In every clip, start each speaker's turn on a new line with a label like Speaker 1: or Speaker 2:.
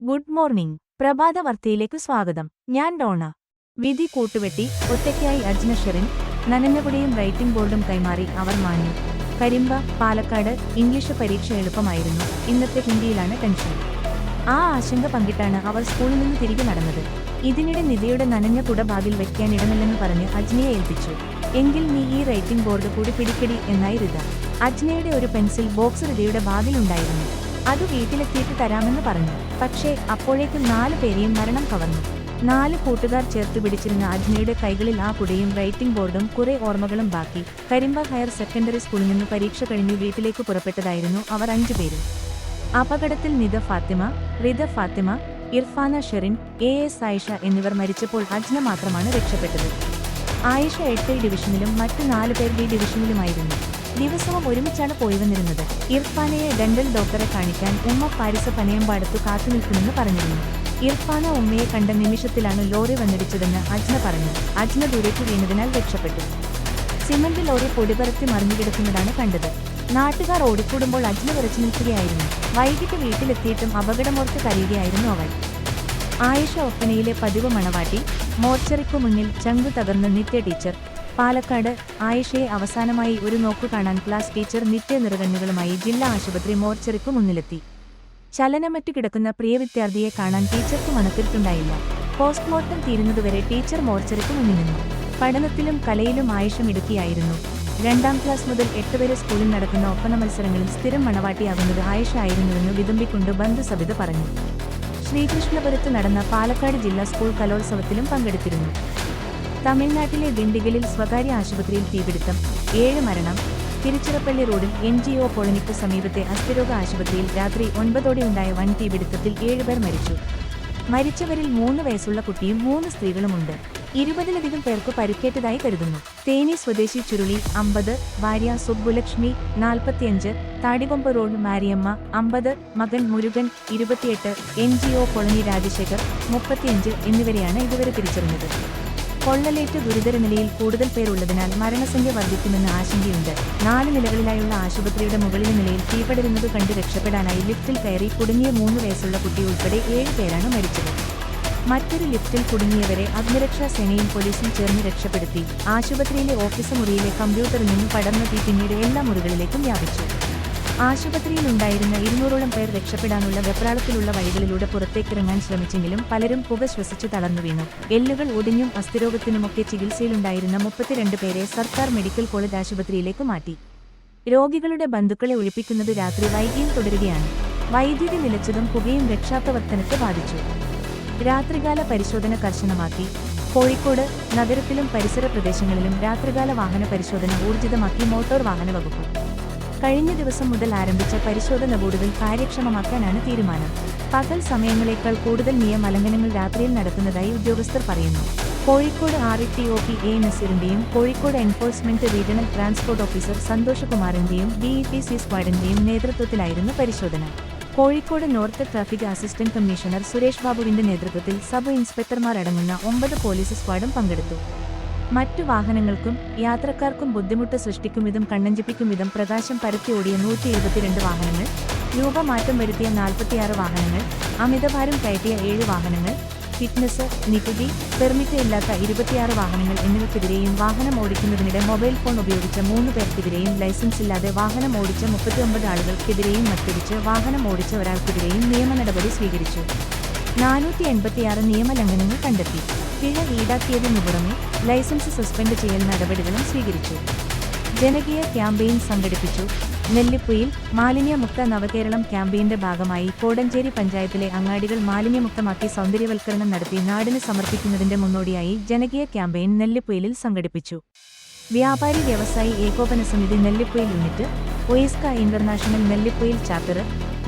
Speaker 1: Good morning. പ്രഭാത വാർത്തയിലേക്ക് സ്വാഗതം. ഞാൻ ഡോണ. വിധി കൂട്ടുവെട്ടി ഒറ്റയ്ക്കായി അജ്ന ഷെറിൻ. നനഞ്ഞകുടിയും റൈറ്റിംഗ് ബോർഡും കൈമാറി അവർ മാഞ്ഞു. കരിമ്പ, പാലക്കാട്. ഇംഗ്ലീഷ് പരീക്ഷ എളുപ്പമായിരുന്നു. ഇന്നത്തെ ഹിന്ദിയിലാണ് ടെൻഷൻ. ആ ആശങ്ക പങ്കിട്ടാണ് അവർ സ്കൂളിൽ നിന്ന് തിരികെ നടന്നത്. ഇതിനിടെ നിധിയുടെ നനഞ്ഞ കുട ബാഗിൽ വയ്ക്കാൻ ഇടമില്ലെന്ന് പറഞ്ഞ് അജ്നയെ ഏൽപ്പിച്ചു. എങ്കിൽ നീ ഈ റൈറ്റിംഗ് ബോർഡ് കൂടി പിടിക്കടി എന്നായി റിത. അജ്നയുടെ ഒരു പെൻസിൽ ബോക്സ് റിതയുടെ ബാഗിലുണ്ടായിരുന്നു. അത് വീട്ടിലെത്തിയിട്ട് തരാമെന്ന് പറഞ്ഞു. പക്ഷേ അപ്പോഴേക്കും 4 പേരെയും മരണം കവർന്നു. 4 കൂട്ടുകാർ ചേർത്ത് പിടിച്ചിരുന്ന അജ്നയുടെ കൈകളിൽ ആ കുടയും റൈറ്റിംഗ് ബോർഡും കുറെ ഓർമ്മകളും ബാക്കി. കരിമ്പ ഹയർ സെക്കൻഡറി സ്കൂളിൽ നിന്ന് പരീക്ഷ കഴിഞ്ഞു വീട്ടിലേക്ക് പുറപ്പെട്ടതായിരുന്നു അവർ 5 പേരും. അപകടത്തിൽ നിധ ഫാത്തിമ, റിത ഫാത്തിമ, ഇർഫാന ഷെറിൻ, AS ആയിഷ എന്നിവർ മരിച്ചപ്പോൾ അജ്ന മാത്രമാണ് രക്ഷപ്പെട്ടത്. ആയിഷ 8 ഡിവിഷനിലും മറ്റ് 4 പേർ B ഡിവിഷനിലുമായിരുന്നു. ദിവസവും ഒരുമിച്ചാണ് പോയി വന്നിരുന്നത്. ഇർഫാനയെ ഡെന്റൽ ഡോക്ടറെ കാണിക്കാൻ ഉമ്മ പാരിസ് പനയമ്പാടത്തു കാത്തുനിൽക്കുമെന്ന് പറഞ്ഞിരുന്നു. ഇർഫാന ഉമ്മയെ കണ്ട നിമിഷത്തിലാണ് ലോറി വന്നിടിച്ചതെന്ന് അജ്ന പറഞ്ഞു. അജ്ന ദൂരേക്ക് വീണതിനാൽ രക്ഷപ്പെട്ടു. സിമന്റ് ലോറി പൊടിപറത്തി മറിഞ്ഞുകിടക്കുന്നതാണ് കണ്ടത്. നാട്ടുകാർ ഓടിക്കൂടുമ്പോൾ അജ്ന വിറച്ചു നിൽക്കുകയായിരുന്നു. വൈകിട്ട് വീട്ടിലെത്തിയിട്ടും അപകടമോർത്ത് കരയുകയായിരുന്നു അവൾ. ആയിഷ ഒപ്പനയിലെ പതിവ് മണവാട്ടി. മോർച്ചറിക്കു മുന്നിൽ ചങ്കു തകർന്ന നിത്യ ടീച്ചർ. പാലക്കാട്. ആയിഷയെ അവസാനമായി ഒരു നോക്കു കാണാൻ ക്ലാസ് ടീച്ചർ നിത്യ നിറകണ്ണുകളുമായി ജില്ലാ ആശുപത്രി മോർച്ചറിക്കു മുന്നിലെത്തി. ചലനമറ്റു കിടക്കുന്ന പ്രിയ വിദ്യാർത്ഥിയെ കാണാൻ ടീച്ചർക്ക് മനത്തിരുത്തുണ്ടായില്ല. പോസ്റ്റ്മോർട്ടം തീരുന്നതുവരെ ടീച്ചർ മോർച്ചറിക്കു മുന്നിൽ നിന്നു. പഠനത്തിലും കലയിലും ആയിഷ മിടുക്കിയായിരുന്നു. 2ാം ക്ലാസ് മുതൽ 8 വരെ സ്കൂളിൽ നടക്കുന്ന ഒപ്പന മത്സരങ്ങളിൽ സ്ഥിരം മണവാട്ടിയാകുന്നത് ആയിഷ ആയിരുന്നുവെന്ന് വിതുമ്പിക്കൊണ്ട് ബന്ധു സബിത പറഞ്ഞു. ശ്രീകൃഷ്ണപുരത്ത് നടന്ന പാലക്കാട് ജില്ലാ സ്കൂൾ കലോത്സവത്തിലും പങ്കെടുത്തിരുന്നു. തമിഴ്നാട്ടിലെ ദിണ്ടിഗലിൽ സ്വകാര്യ ആശുപത്രിയിൽ തീപിടുത്തം, 7 മരണം. തിരുച്ചിറപ്പള്ളി റോഡിൽ NGO കോളനിക്ക് സമീപത്തെ അസ്ഥിരോഗ ആശുപത്രിയിൽ രാത്രി 9ഓടെയുണ്ടായ വൻ തീപിടുത്തത്തിൽ 7 പേർ മരിച്ചു. മരിച്ചവരിൽ 3 വയസ്സുള്ള കുട്ടിയും 3 സ്ത്രീകളുമുണ്ട്. 20ലധികം പേർക്ക് പരിക്കേറ്റതായി കരുതുന്നു. തേനി സ്വദേശി ചുരുളി 50, ഭാര്യ സുബ്ബുലക്ഷ്മി 45, താടികൊമ്പ് റോഡ് മാരിയമ്മ 50, മകൻ മുരുകൻ 28, NGO കോളനി രാജശേഖർ 35 എന്നിവരെയാണ് ഇതുവരെ തിരിച്ചറിഞ്ഞത്. പൊള്ളലേറ്റ് ഗുരുതര നിലയിൽ കൂടുതൽ പേരുള്ളതിനാൽ മരണസംഖ്യ വർദ്ധിക്കുമെന്ന് ആശങ്കയുണ്ട്. 4 നിലകളിലായുള്ള ആശുപത്രിയുടെ മുകളിലെ നിലയിൽ തീപടരുന്നത് കണ്ട് രക്ഷപ്പെടാനായി ലിഫ്റ്റിൽ കയറി കുടുങ്ങിയ 3 വയസ്സുള്ള കുട്ടി ഉൾപ്പെടെ 7 പേരാണ് മരിച്ചത്. മറ്റൊരു ലിഫ്റ്റിൽ കുടുങ്ങിയവരെ അഗ്നിരക്ഷാ സേനയും പോലീസും ചേർന്ന് രക്ഷപ്പെടുത്തി. ആശുപത്രിയിലെ ഓഫീസ് മുറിയിലെ കമ്പ്യൂട്ടറിൽ നിന്ന് പടർന്ന തീ പിന്നീട് എല്ലാ മുറികളിലേക്കും വ്യാപിച്ചു. ആശുപത്രിയിലുണ്ടായിരുന്ന 200ഓളം പേർ രക്ഷപ്പെടാനുള്ള വെപ്രാളത്തിലുള്ള വഴികളിലൂടെ പുറത്തേക്കിറങ്ങാൻ ശ്രമിച്ചെങ്കിലും പലരും പുക ശ്വസിച്ചു തളർന്നു വീണു. എല്ലുകൾ ഒടിഞ്ഞും അസ്ഥിരോഗത്തിനുമൊക്കെ ചികിത്സയിലുണ്ടായിരുന്ന 32 പേരെ സർക്കാർ മെഡിക്കൽ കോളേജ് ആശുപത്രിയിലേക്ക് മാറ്റി. രോഗികളുടെ ബന്ധുക്കളെ ഒഴിപ്പിക്കുന്നത് രാത്രി വൈകിയും തുടരുകയാണ്. വൈദ്യുതി നിലച്ചതും പുകയും രക്ഷാപ്രവർത്തനത്തെ ബാധിച്ചു. രാത്രികാല പരിശോധന കർശനമാക്കി. കോഴിക്കോട് നഗരത്തിലും പരിസര പ്രദേശങ്ങളിലും രാത്രികാല വാഹന പരിശോധന ഊർജിതമാക്കി മോട്ടോർ വാഹന വകുപ്പ്. കഴിഞ്ഞ ദിവസം മുതൽ ആരംഭിച്ച പരിശോധന കൂടുതൽ കാര്യക്ഷമമാക്കാനാണ് തീരുമാനം. പകൽ സമയങ്ങളേക്കാൾ കൂടുതൽ നിയമലംഘനങ്ങൾ രാത്രിയിൽ നടക്കുന്നതായി ഉദ്യോഗസ്ഥർ പറയുന്നു. കോഴിക്കോട് RTOP A നസീറിന്റെയും Kozhikode enforcement regional transport officer Santhosh കുമാറിന്റെയും DETC സ്ക്വാഡിന്റെയും നേതൃത്വത്തിലായിരുന്നു പരിശോധന. Kozhikode north traffic assistant commissioner Suresh ബാബുവിന്റെ നേതൃത്വത്തിൽ സബ് ഇൻസ്പെക്ടർമാർ അടങ്ങുന്ന 9 പോലീസ് സ്ക്വാഡും പങ്കെടുത്തു. മറ്റു വാഹനങ്ങൾക്കും യാത്രക്കാർക്കും ബുദ്ധിമുട്ട് സൃഷ്ടിക്കും വിധം കണ്ണഞ്ചിപ്പിക്കും വിധം പ്രകാശം പരത്തി ഓടിയ 172 വാഹനങ്ങൾ, രൂപമാറ്റം വരുത്തിയ 46 വാഹനങ്ങൾ, അമിതഭാരം കയറ്റിയ 7 വാഹനങ്ങൾ, ഫിറ്റ്നസ്, നികുതി, പെർമിറ്റ് ഇല്ലാത്ത 26 വാഹനങ്ങൾ എന്നിവയ്ക്കെതിരെയും വാഹനം ഓടിക്കുന്നതിനിടെ മൊബൈൽ ഫോൺ ഉപയോഗിച്ച 3 പേർക്കെതിരെയും ലൈസൻസ് ഇല്ലാതെ വാഹനം ഓടിച്ച 39 ആളുകൾക്കെതിരെയും മദ്യപിച്ച് വാഹനം ഓടിച്ച ഒരാൾക്കെതിരെയും നിയമ നടപടി സ്വീകരിച്ചു. 486 നിയമലംഘനങ്ങൾ കണ്ടെത്തി. പിഴ ഈടാക്കിയതിനു പുറമെ ലൈസൻസ് സസ്പെൻഡ് ചെയ്യൽ നടപടികളും സ്വീകരിച്ചു. ജനകീയ ക്യാമ്പയിൻ സംഘടിപ്പിച്ചു. നെല്ലിപ്പൊയിൽ മാലിന്യമുക്ത നവകേരളം ക്യാമ്പയിന്റെ ഭാഗമായി കോടഞ്ചേരി പഞ്ചായത്തിലെ അങ്ങാടികൾ മാലിന്യമുക്തമാക്കി സൗന്ദര്യവൽക്കരണം നടത്തി നാടിന് സമർപ്പിക്കുന്നതിന്റെ മുന്നോടിയായി ജനകീയ ക്യാമ്പയിൻ നെല്ലിപ്പൊയിലിൽ സംഘടിപ്പിച്ചു. വ്യാപാരി വ്യവസായി ഏകോപന Samithi Nellipoyil unit, OISCA international Nellipoyil chapter,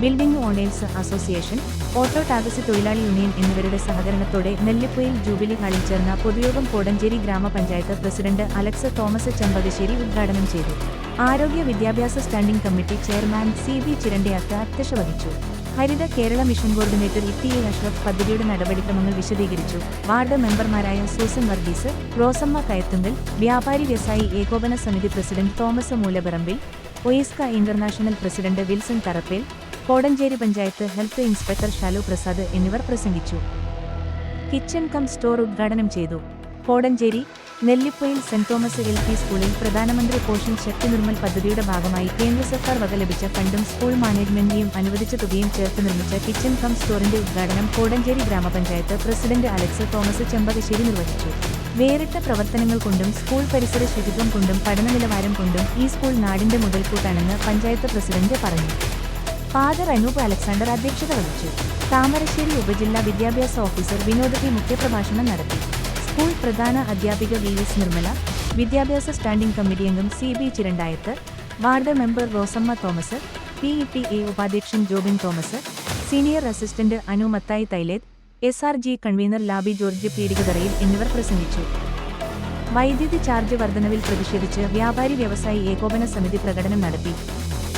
Speaker 1: building owners association, auto taxi തൊഴിലാളി യൂണിയൻ എന്നിവരുടെ സഹകരണത്തോടെ നെല്ലിപ്പൊയിൽ ജൂബിലി ഹാളിൽ ചേർന്ന പൊതുയോഗം കോടഞ്ചേരി ഗ്രാമപഞ്ചായത്ത് പ്രസിഡന്റ് അലക്സ് തോമസ് ചെമ്പകശ്ശേരി ഉദ്ഘാടനം ചെയ്തു. ആരോഗ്യ വിദ്യാഭ്യാസ standing committee chairman CB Chirandayath അധ്യക്ഷത വഹിച്ചു. Haritha Kerala mission coordinator E Ashraf പദ്ധതിയുടെ നടപടിക്രമങ്ങൾ വിശദീകരിച്ചു. വാർഡ് മെമ്പർമാരായ സൂസൻ വർഗീസ്, റോസമ്മ കയത്തുങ്കൽ, വ്യാപാരി വ്യവസായി ഏകോപന സമിതി president Thomas Moolaparambil, OISCA international president Wilson Tharappel, Kodenchery panchayat health inspector Shalu Prasad എന്നിവർ പ്രസംഗിച്ചു. കിച്ചൺ കം സ്റ്റോർ ഉദ്ഘാടനം ചെയ്തു. Kodenchery Nellipoyil saint Thomas LP സ്കൂളിൽ പ്രധാനമന്ത്രി പോഷൻ ശക്തി നിർമ്മൽ പദ്ധതിയുടെ ഭാഗമായി കേന്ദ്ര സർക്കാർ വക ലഭിച്ച ഫണ്ടും സ്കൂൾ മാനേജ്മെന്റിയും അനുവദിച്ച തുകയും ചേർത്ത് നിർമ്മിച്ച കിച്ചൺ കം സ്റ്റോറിന്റെ ഉദ്ഘാടനം കോടഞ്ചേരി ഗ്രാമപഞ്ചായത്ത് പ്രസിഡന്റ് അലക്സ് തോമസ് ചെമ്പകശ്ശേരി നിർവഹിച്ചു. വേറിട്ട പ്രവർത്തനങ്ങൾ കൊണ്ടും സ്കൂൾ പരിസര ശുചിത്വം കൊണ്ടും പഠന നിലവാരം കൊണ്ടും ഈ സ്കൂൾ നാടിന്റെ മുതൽക്കൂട്ടാണെന്ന് പഞ്ചായത്ത് പ്രസിഡന്റ് പറഞ്ഞു. ഫാദർ അനൂപ് അലക്സാണ്ടർ അധ്യക്ഷത വഹിച്ചു. താമരശ്ശേരി ഉപജില്ലാ വിദ്യാഭ്യാസ ഓഫീസർ വിനോദ് പി മുഖ്യപ്രഭാഷണം നടത്തി. സ്കൂൾ പ്രധാന അധ്യാപിക VS നിർമ്മല, വിദ്യാഭ്യാസ സ്റ്റാൻഡിംഗ് കമ്മിറ്റി അംഗം CB Chirandayath, ward member Rosamma Thomas, PTA ഉപാധ്യക്ഷൻ Jobin Thomas, senior assistant Anu Mathai Thaileth, SRG convener Laby George Peedikatharayil എന്നിവർ പ്രസംഗിച്ചു. വൈദ്യുതി ചാർജ് വർധനവിൽ പ്രതിഷേധിച്ച് വ്യാപാരി വ്യവസായി ഏകോപന സമിതി പ്രകടനം നടത്തി.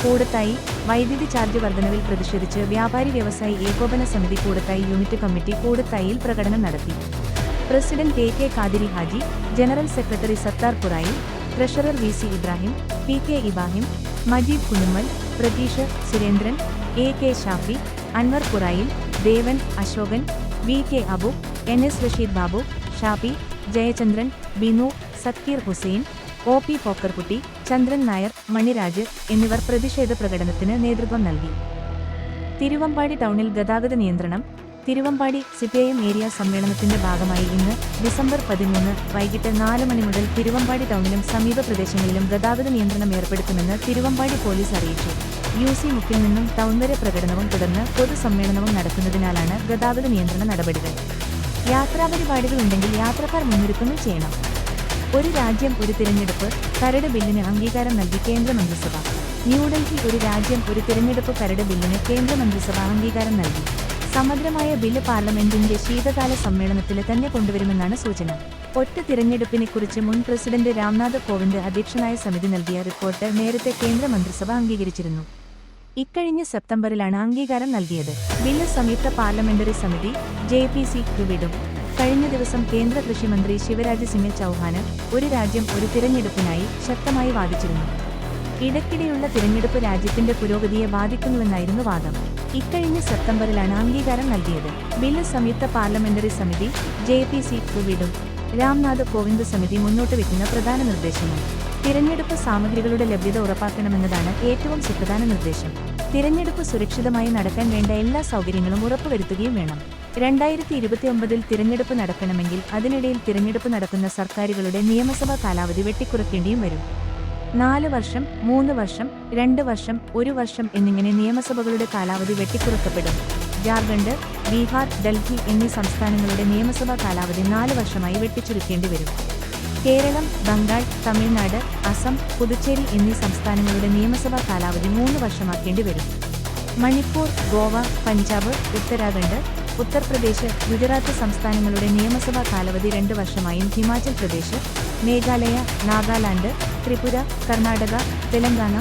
Speaker 1: കൂടത്തായി വൈദ്യുതി ചാർജ് വർധനവിൽ പ്രതിഷേധിച്ച് വ്യാപാരി വ്യവസായി ഏകോപന സമിതി കൂടത്തായി യൂണിറ്റ് കമ്മിറ്റി കൂടത്തായിയിൽ പ്രകടനം നടത്തി. President KK Khadiri Haji, general secretary Sathar Purayil, treasurer VC Ibrahim, PK Ibrahim, Majeed Kunnummal, Pratheesh Surendran, AK Shafi, Anwar Purayil, Devan, Ashokan, VK Abu, NS Rasheed Babu, Shafi, Jayachandran, Binu, Sakeer Hussain, OP Pokkarkutty, Chandran Nair, Maniraj എന്നിവർ പ്രതിഷേധ പ്രകടനത്തിന് നേതൃത്വം നൽകി. തിരുവമ്പാടി ടൗണിൽ ഗതാഗത നിയന്ത്രണം. തിരുവമ്പാടി CPIM ഏരിയ സമ്മേളനത്തിന്റെ ഭാഗമായി ഇന്ന് ഡിസംബർ 13 വൈകിട്ട് 4 മണി മുതൽ തിരുവമ്പാടി ടൗണിലും സമീപ പ്രദേശങ്ങളിലും ഗതാഗത നിയന്ത്രണം ഏർപ്പെടുത്തുമെന്ന് തിരുവമ്പാടി പോലീസ് അറിയിച്ചു. UC മുക്കിൽ നിന്നും ടൗൺ വരെ പ്രകടനവും തുടർന്ന് പൊതുസമ്മേളനവും നടക്കുന്നതിനാലാണ് ഗതാഗത നിയന്ത്രണ നടപടികൾ. യാത്രാപരിപാടികൾ ഉണ്ടെങ്കിൽ യാത്രക്കാർ മുന്നൊരുക്കങ്ങൾ ചെയ്യണം. ഒരു രാജ്യം ഒരു തിരഞ്ഞെടുപ്പ് കരട് ബില്ലിന് അംഗീകാരം നൽകി കേന്ദ്രമന്ത്രിസഭ. ന്യൂഡൽഹി ഒരു രാജ്യം ഒരു തിരഞ്ഞെടുപ്പ് കരട് ബില്ലിന് കേന്ദ്രമന്ത്രിസഭ അംഗീകാരം നൽകി. സമഗ്രമായ ബില്ല് പാർലമെന്റിന്റെ ശീതകാല സമ്മേളനത്തിൽ തന്നെ കൊണ്ടുവരുമെന്നാണ് സൂചന. ഒറ്റ തിരഞ്ഞെടുപ്പിനെക്കുറിച്ച് മുൻ പ്രസിഡന്റ് രാംനാഥ് കോവിന്ദ് അധ്യക്ഷനായ സമിതി നൽകിയ റിപ്പോർട്ട് നേരത്തെ കേന്ദ്രമന്ത്രിസഭ അംഗീകരിച്ചിരുന്നു. ഇക്കഴിഞ്ഞ സെപ്റ്റംബറിലാണ് അംഗീകാരം നൽകിയത്. ബില്ല് സംയുക്ത പാർലമെന്ററി സമിതി JPC വിടും. കഴിഞ്ഞ ദിവസം കേന്ദ്ര കൃഷിമന്ത്രി ശിവരാജ് സിംഗ് ചൗഹാന് ഒരു രാജ്യം ഒരു തിരഞ്ഞെടുപ്പിനായി ശക്തമായി വാദിച്ചിരുന്നു. ഇടയ്ക്കിടെയുള്ള തിരഞ്ഞെടുപ്പ് രാജ്യത്തിന്റെ പുരോഗതിയെ ബാധിക്കുന്നുവെന്നായിരുന്നു വാദം. ഇക്കഴിഞ്ഞ സെപ്റ്റംബറിലാണ് അംഗീകാരം നൽകിയത്. ബില്ല് സംയുക്ത പാർലമെന്ററി സമിതി JPC വിടും. രാംനാഥ് കോവിന്ദ് സമിതി മുന്നോട്ട് വയ്ക്കുന്ന പ്രധാന നിർദ്ദേശങ്ങൾ: തിരഞ്ഞെടുപ്പ് സാമഗ്രികളുടെ ലഭ്യത ഉറപ്പാക്കണമെന്നതാണ് ഏറ്റവും സുപ്രധാന നിർദ്ദേശം. തിരഞ്ഞെടുപ്പ് സുരക്ഷിതമായി നടക്കാൻ വേണ്ട എല്ലാ സൗകര്യങ്ങളും ഉറപ്പുവരുത്തുകയും വേണം. 2029 തിരഞ്ഞെടുപ്പ് നടക്കണമെങ്കിൽ അതിനിടയിൽ തിരഞ്ഞെടുപ്പ് നടക്കുന്ന സർക്കാരുകളുടെ നിയമസഭാ കാലാവധി വെട്ടിക്കുറയ്ക്കേണ്ടിയും വരും. 4 വർഷം, 3 വർഷം, 2 വർഷം, 1 വർഷം എന്നിങ്ങനെ നിയമസഭകളുടെ കാലാവധി വെട്ടിക്കുറക്കപ്പെടും. ജാർഖണ്ഡ്, ബീഹാർ, ഡൽഹി എന്നീ സംസ്ഥാനങ്ങളുടെ നിയമസഭാ കാലാവധി 4 വർഷമായി വെട്ടിച്ചുരുക്കേണ്ടി വരും. കേരളം, ബംഗാൾ, തമിഴ്നാട്, അസം, പുതുച്ചേരി എന്നീ സംസ്ഥാനങ്ങളുടെ നിയമസഭാ കാലാവധി 3 വർഷമാക്കേണ്ടി വരും. മണിപ്പൂർ, ഗോവ, പഞ്ചാബ്, ഉത്തരാഖണ്ഡ്, ഉത്തർപ്രദേശ്, ഗുജറാത്ത് സംസ്ഥാനങ്ങളുടെ നിയമസഭാ കാലാവധി 2 വർഷമായും ഹിമാചൽ പ്രദേശ്, മേഘാലയ, നാഗാലാൻഡ്, ത്രിപുര, കർണാടക, തെലങ്കാന,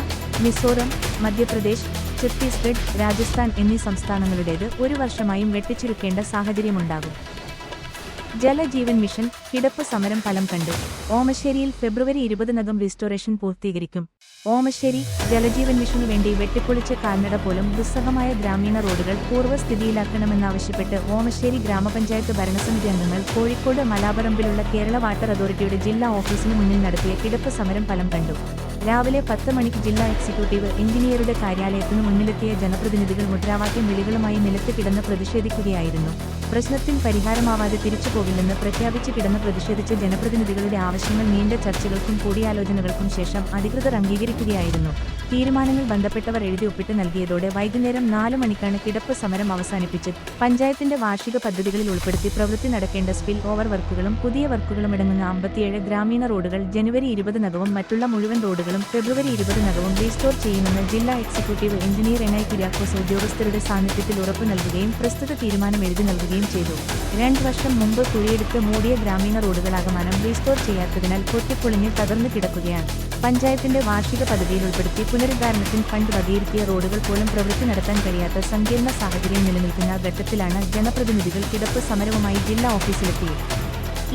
Speaker 1: മിസോറം, മധ്യപ്രദേശ്, ഛത്തീസ്ഗഡ്, രാജസ്ഥാൻ എന്നീ സംസ്ഥാനങ്ങളുടേത് 1 വർഷമായും വെട്ടിച്ചുരുക്കേണ്ട സാഹചര്യമുണ്ടാകും. ജലജീവൻ മിഷൻ കിടപ്പ് സമരം ഫലം കണ്ടു. ഓമശ്ശേരിയിൽ ഫെബ്രുവരി 20 റീസ്റ്റോറേഷൻ പൂർത്തീകരിക്കും. ഓമശ്ശേരി ജലജീവൻ മിഷനു വേണ്ടി വെട്ടിപ്പൊളിച്ച കാൽനട പോലും ദുസ്സഹമായ ഗ്രാമീണ റോഡുകൾ പൂർവ്വസ്ഥിതിയിലാക്കണമെന്നാവശ്യപ്പെട്ട് ഓമശ്ശേരി ഗ്രാമപഞ്ചായത്ത് ഭരണസമിതി അംഗങ്ങൾ കോഴിക്കോട് മലാപ്പറമ്പിലുള്ള കേരള വാട്ടർ അതോറിറ്റിയുടെ ജില്ലാ ഓഫീസിനു മുന്നിൽ നടത്തിയ കിടപ്പ് സമരം ഫലം കണ്ടു. രാവിലെ 10 മണിക്ക് ജില്ലാ എക്സിക്യൂട്ടീവ് എഞ്ചിനീയറുടെ കാര്യാലയത്തിനു മുന്നിലെത്തിയ ജനപ്രതിനിധികൾ മുദ്രാവാക്യം വിളികളുമായി നിലത്ത് കിടന്ന് പ്രതിഷേധിക്കുകയായിരുന്നു. പ്രശ്നത്തിൽ പരിഹാരമാവാതെ തിരിച്ചുപോകില്ലെന്ന് പ്രഖ്യാപിച്ച് കിടന്ന് പ്രതിഷേധിച്ച ജനപ്രതിനിധികളുടെ ആവശ്യങ്ങൾ നീണ്ട ചർച്ചകൾക്കും കൂടിയാലോചനകൾക്കും ശേഷം അധികൃതർ അംഗീകരിക്കുകയായിരുന്നു. തീരുമാനങ്ങൾ ബന്ധപ്പെട്ടവർ എഴുതി ഒപ്പിട്ട് നൽകിയതോടെ വൈകുന്നേരം 4 മണിക്കാണ് കിടപ്പ് സമരം അവസാനിപ്പിച്ചത്. പഞ്ചായത്തിന്റെ വാർഷിക പദ്ധതികളിൽ ഉൾപ്പെടുത്തി പ്രവൃത്തി നടക്കേണ്ട സ്പിൽ ഓവർ വർക്കുകളും പുതിയ വർക്കുകളുമടങ്ങുന്ന 57 ഗ്രാമീണ റോഡുകൾ ജനുവരി 20 മറ്റുള്ള മുഴുവൻ റോഡുകളും ഫെബ്രുവരി 20 റീസ്റ്റോർ ചെയ്യുമെന്ന് ജില്ലാ എക്സിക്യൂട്ടീവ് എഞ്ചിനീയർ NI കുര്യാക്കോസ് ഉദ്യോഗസ്ഥരുടെ സാന്നിധ്യത്തിൽ ഉറപ്പു നൽകുകയും പ്രസ്തുത തീരുമാനം എഴുതി നൽകുകയും ചെയ്തു. 2 വർഷം മുമ്പ് കുഴിയെടുത്ത് മൂടിയ ഗ്രാമീണ റോഡുകളാകമാനം റീസ്റ്റോർ ചെയ്യാത്തതിനാൽ പൊട്ടിപ്പൊളിഞ്ഞ് തകർന്നു കിടക്കുകയാണ്. പഞ്ചായത്തിന്റെ വാർഷിക പദ്ധതിയിൽ ഉൾപ്പെടുത്തി പുനരുദ്ധാരണത്തിന് ഫണ്ട് വകയിരുത്തിയ റോഡുകൾ പോലും പ്രവൃത്തി നടത്താൻ കഴിയാത്ത സങ്കീർണ സാഹചര്യം നിലനിൽക്കുന്ന ഘട്ടത്തിലാണ് ജനപ്രതിനിധികൾ കിടപ്പ് സമരവുമായി ജില്ലാ ഓഫീസിലെത്തിയത്.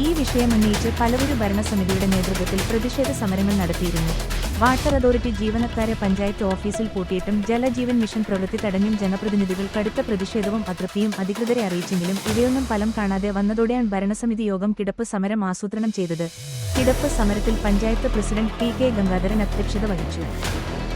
Speaker 1: ഈ വിഷയമുന്നയിച്ച് പലവരു ഭരണസമിതിയുടെ നേതൃത്വത്തിൽ പ്രതിഷേധ സമരങ്ങൾ നടത്തിയിരുന്നു. വാട്ടർ അതോറിറ്റി ജീവനക്കാരെ പഞ്ചായത്ത് ഓഫീസിൽ പൂട്ടിയിട്ടും ജലജീവൻ മിഷൻ പ്രവൃത്തി തടഞ്ഞും ജനപ്രതിനിധികൾ കടുത്ത പ്രതിഷേധവും അതൃപ്തിയും അധികൃതരെ അറിയിച്ചെങ്കിലും ഇവയൊന്നും ഫലം കാണാതെ വന്നതോടെയാണ് ഭരണസമിതി യോഗം കിടപ്പ് സമരം ആസൂത്രണം ചെയ്തത്. കിടപ്പ് സമരത്തിൽ പഞ്ചായത്ത് പ്രസിഡന്റ് ടി.കെ. ഗംഗാധരൻ അധ്യക്ഷത വഹിച്ചു.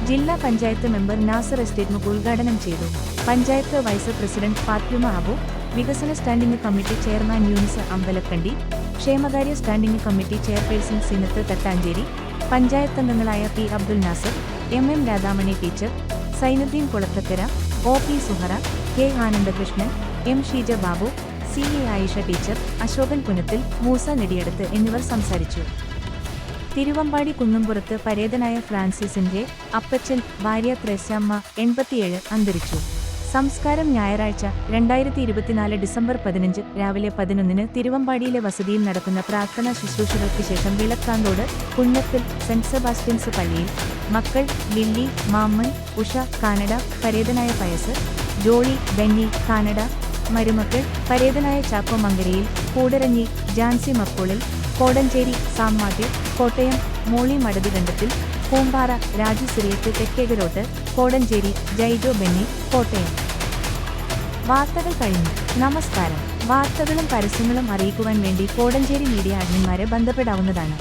Speaker 1: ജില്ലാ പഞ്ചായത്ത് മെമ്പർ നാസർ എസ്റ്റേറ്റ് മുക്ക് ഉദ്ഘാടനം ചെയ്തു. പഞ്ചായത്ത് വൈസ് പ്രസിഡന്റ് ഫാത്തിമ അബു, വികസന standing committee chairman Yunis Ambalakandi, ക്ഷേമകാര്യ standing committee chairperson Sinath Thattancheri, പഞ്ചായത്തംഗങ്ങളായ P. Abdul Nasar, M. Radhamani teacher, Sainudheen Kulathakkara, O. P. Suhara, K. Anandakrishnan, M. Sheeja Babu, C. A. Ayisha teacher, Ashokan Punathil, Moosa Nediyadath എന്നിവർ സംസാരിച്ചു. തിരുവമ്പാടി കുന്നുംപുറത്ത് പരേതനായ ഫ്രാൻസിസിന്റെ അപ്പച്ചൻ ഭാര്യ ത്രേസ്യാമ്മ 87 അന്തരിച്ചു. സംസ്കാരം ഞായറാഴ്ച 2024 ഡിസംബർ 15 രാവിലെ 11-ന് തിരുവമ്പാടിയിലെ വസതിയിൽ നടക്കുന്ന പ്രാർത്ഥനാ ശുശ്രൂഷകൾക്ക് ശേഷം വിളക്കാന്തോട് പുന്നത്തിൽ സെന്റ് സെബാസ്റ്റ്യൻസ് പള്ളിയിൽ മക്കൾ ലില്ലി, മാമ്മൻ, ഉഷ കാനഡ, പരേതനായ പയസ്, ജോളി, ബെന്നി കാനഡ, മരുമക്കൾ പരേതനായ ചാക്കോ മങ്കരയിൽ, കൂടരഞ്ഞി, ജാൻസി മക്കോളിൽ, കോടഞ്ചേരി സാമ്മാട്ട്, കോട്ടയം മോളി മടതികണ്ടത്തിൽ, പൂമ്പാറ രാജു സിറിയത്ത് തെക്കേകരോട്ട്, കോടഞ്ചേരി ജൈജോ ബെന്നി, കോട്ടയം. വാർത്തകൾ കഴിഞ്ഞു. നമസ്കാരം. വാർത്തകളും പരസ്യങ്ങളും അറിയിക്കുവാൻ വേണ്ടി കോടഞ്ചേരി മീഡിയ അഡ്മിന്മാരെ ബന്ധപ്പെടാവുന്നതാണ്.